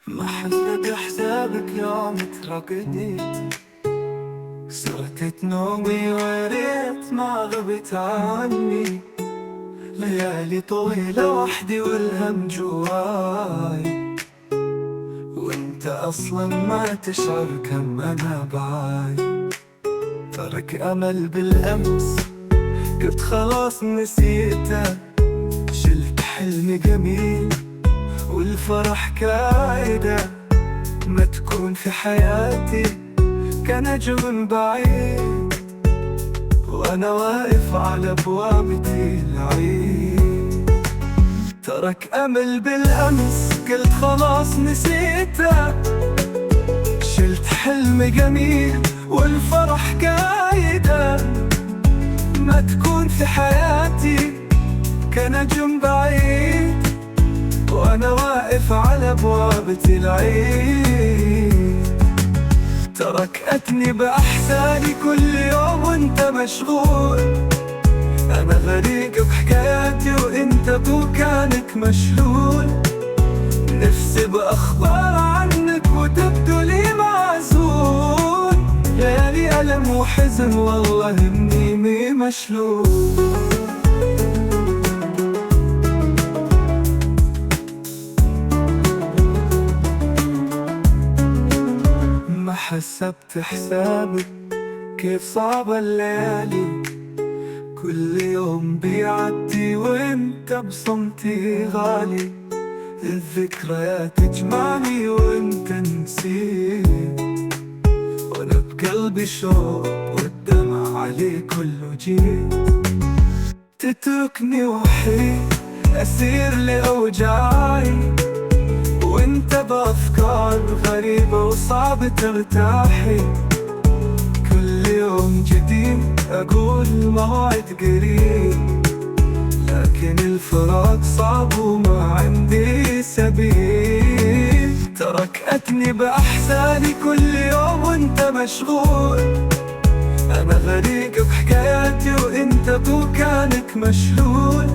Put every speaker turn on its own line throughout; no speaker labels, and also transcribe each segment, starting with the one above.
ما حلق حسابك يوم ترقدي، سرقت نومي وريت ما غبت عني. ليالي طويلة وحدي والهم جواي، وانت اصلا ما تشعر كم انا بعاي. ترك امل بالامس قلت خلاص نسيته، شلت حلمي جميل والفرح كايده. ما تكون في حياتي كنجم بعيد، وانا واقف على بوابتي العيد. ترك امل بالامس قلت خلاص نسيته، شلت حلم جميل والفرح كايده. ما تكون في حياتي كنجم بعيد، وانا واقف على بوابتي العيد. تركتني بأحزاني كل يوم وانت مشغول، انا غريق بحكاياتي وانت بوكانك مشلول. نفسي بأخبار عنك وتبدو لي معزول، ليالي ألم وحزن والله مني مشلول. ما حسبت حسابك كيف صعبة الليالي، كل يوم بيعدي وانت بصمتي غالي. الذكريات تجمعني وانت نسيت، وانا بقلبي شوق والدمع عليه كله جيت. تتركني وحيد اسير لاوجاعي، وانت بافكار غريبة وصعب ترتاحي. كل يوم جديد اقول موعد قريب، لكن الفراق صعب وما عندي سبيل. تركتني بأحزاني كل يوم وانت مشغول، انا غريق بحكاياتي وانت بوكانك مشلول.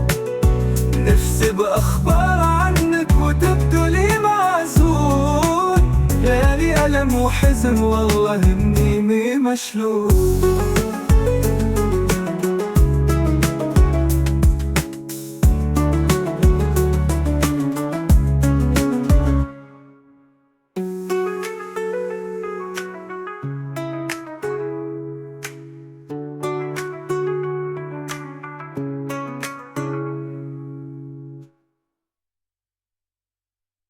نفسي بأخبار عنك وتبدو لي معزول، ليالي ألم وحزن والله مني مشلول.